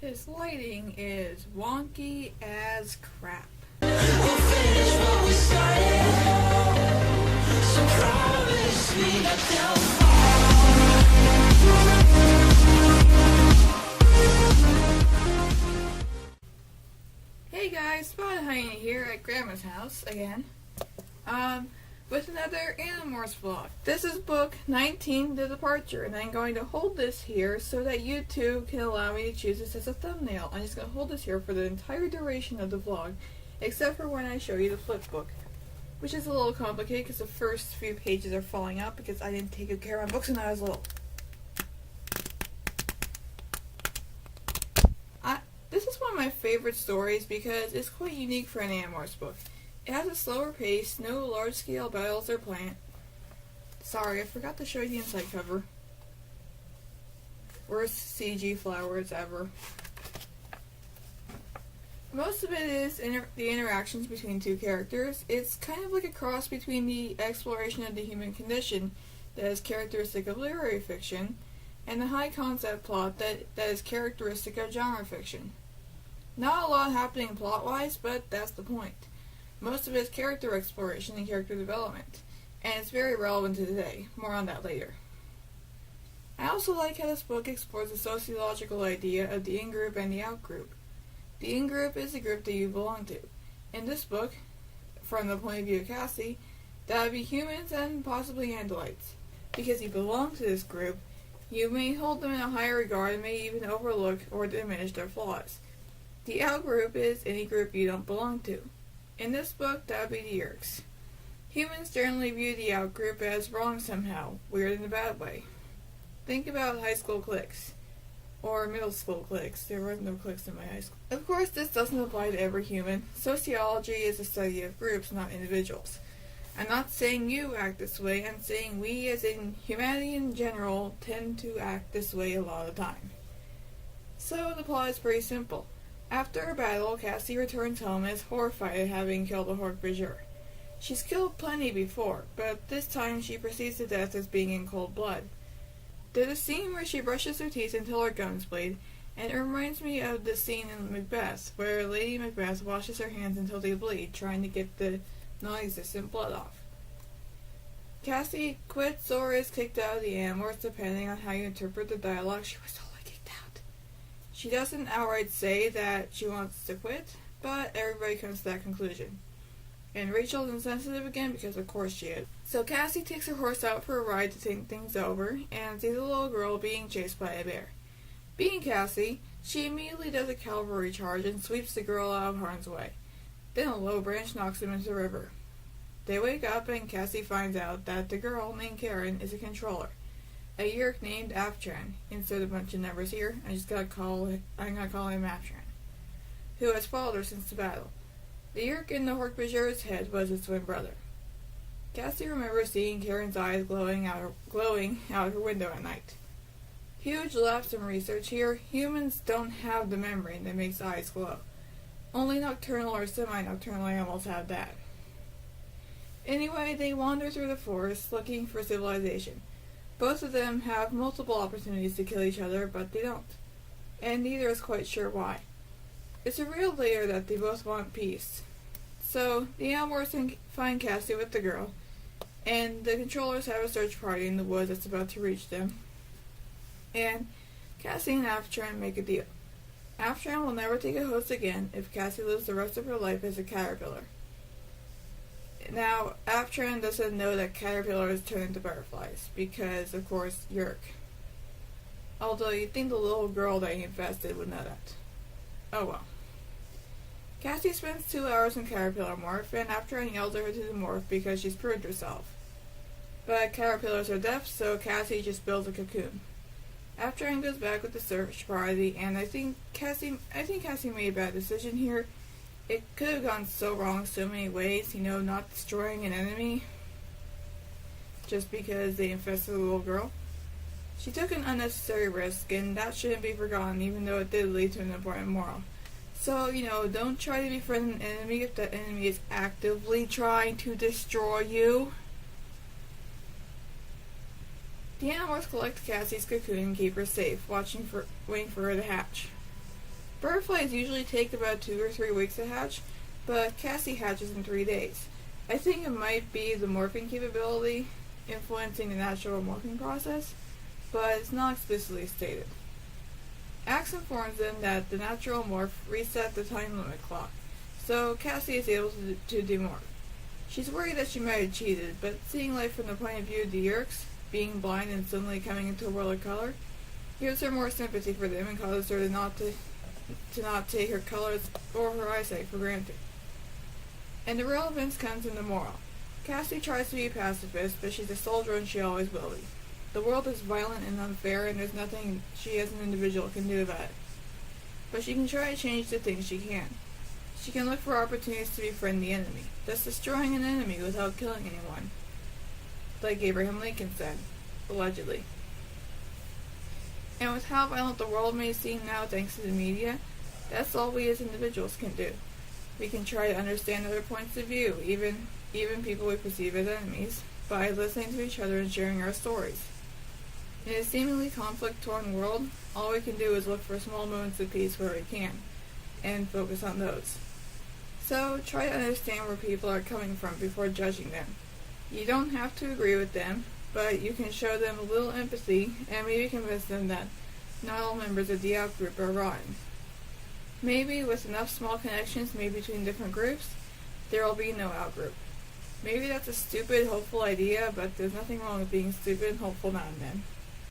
His lighting is wonky as crap. We'll finish what we started. So promise me that they'll Hey guys, Spot Hyena here at Grandma's house again. With another Animorphs vlog. This is book 19, The Departure, and I'm going to hold this here so that you two can allow me to choose this as a thumbnail. I'm just going to hold this here for the entire duration of the vlog, except for when I show you the flip book, which is a little complicated because the first few pages are falling out because I didn't take good care of my books when I was little. This is one of my favorite stories because it's quite unique for an Animorphs book. It has a slower pace, no large-scale battles or planned. Sorry, I forgot to show you the inside cover. Worst CG flowers ever. Most of it is the interactions between two characters. It's kind of like a cross between the exploration of the human condition that is characteristic of literary fiction and the high-concept plot that is characteristic of genre fiction. Not a lot happening plot-wise, but that's the point. Most of it is character exploration and character development, and it's very relevant to today. More on that later. I also like how this book explores the sociological idea of the in-group and the out-group. The in-group is the group that you belong to. In this book, from the point of view of Cassie, that would be humans and possibly Andalites. Because you belong to this group, you may hold them in a higher regard and may even overlook or diminish their flaws. The out-group is any group you don't belong to. In this book, that would be the Yeerks. Humans generally view the out-group as wrong somehow, weird in a bad way. Think about high school cliques. Or middle school cliques. There were no cliques in my high school. Of course, this doesn't apply to every human. Sociology is a study of groups, not individuals. I'm not saying you act this way, I'm saying we, as in humanity in general, tend to act this way a lot of the time. So, the plot is pretty simple. After a battle, Cassie returns home and is horrified at having killed a Hork-Bajir. She's killed plenty before, but this time she perceives the death as being in cold blood. There's a scene where she brushes her teeth until her gums bleed, and it reminds me of the scene in Macbeth, where Lady Macbeth washes her hands until they bleed, trying to get the non-existent blood off. Cassie quits or is kicked out of the Animorphs, depending on how you interpret the dialogue. She was totally kicked out. She doesn't outright say that she wants to quit, but everybody comes to that conclusion. And Rachel's insensitive again because of course she is. So Cassie takes her horse out for a ride to think things over and sees a little girl being chased by a bear. Being Cassie, she immediately does a cavalry charge and sweeps the girl out of harm's way. Then a low branch knocks him into the river. They wake up and Cassie finds out that the girl named Karen is a controller. A Yeerk named Aftran. Insert a bunch of numbers here. I'm gonna call him Aftran. Who has followed her since the battle. The Yeerk in the Hork-Bajir's head was his twin brother. Cassie remembers seeing Karen's eyes glowing out her window at night. Huge lapse in research here. Humans don't have the membrane that makes eyes glow. Only nocturnal or semi-nocturnal animals have that. Anyway, they wander through the forest looking for civilization. Both of them have multiple opportunities to kill each other, but they don't. And neither is quite sure why. It's revealed later that they both want peace. So, the Animorphs find Cassie with the girl, and the controllers have a search party in the woods that's about to reach them. And Cassie and Aftran make a deal. Aftran will never take a host again if Cassie lives the rest of her life as a caterpillar. Now, Aftran doesn't know that caterpillars turn into butterflies, because, of course, Yeerk. Although you'd think the little girl that he infested would know that. Oh well. Cassie spends 2 hours in caterpillar morph, and Aftran yells at her to the morph because she's proved herself. But caterpillars are deaf, so Cassie just builds a cocoon. Aftran goes back with the search party, and I think Cassie made a bad decision here. It could have gone so wrong so many ways, not destroying an enemy just because they infested the little girl. She took an unnecessary risk, and that shouldn't be forgotten, even though it did lead to an important moral. So, don't try to befriend an enemy if that enemy is actively trying to destroy you. The Animorphs collect Cassie's cocoon and keep her safe, waiting for her to hatch. Butterflies usually take about 2 or 3 weeks to hatch, but Cassie hatches in 3 days. I think it might be the morphing capability influencing the natural morphing process, but it's not explicitly stated. Axe informs them that the natural morph reset the time limit clock, so Cassie is able to demorph. She's worried that she might have cheated, but seeing life from the point of view of the Yeerks, being blind and suddenly coming into a world of color, gives her more sympathy for them and causes her to not take her colors or her eyesight for granted. And the relevance comes in the moral. Cassie tries to be a pacifist, but she's a soldier and she always will be. The world is violent and unfair, and there's nothing she as an individual can do about it. But she can try to change the things she can. She can look for opportunities to befriend the enemy, thus destroying an enemy without killing anyone. Like Abraham Lincoln said, allegedly. And with how violent the world may seem now thanks to the media, that's all we as individuals can do. We can try to understand other points of view, even people we perceive as enemies, by listening to each other and sharing our stories. In a seemingly conflict-torn world, all we can do is look for small moments of peace where we can, and focus on those. So, try to understand where people are coming from before judging them. You don't have to agree with them, but you can show them a little empathy and maybe convince them that not all members of the out-group are rotten. Maybe with enough small connections made between different groups, there will be no out-group. Maybe that's a stupid, hopeful idea, but there's nothing wrong with being stupid and hopeful now and then.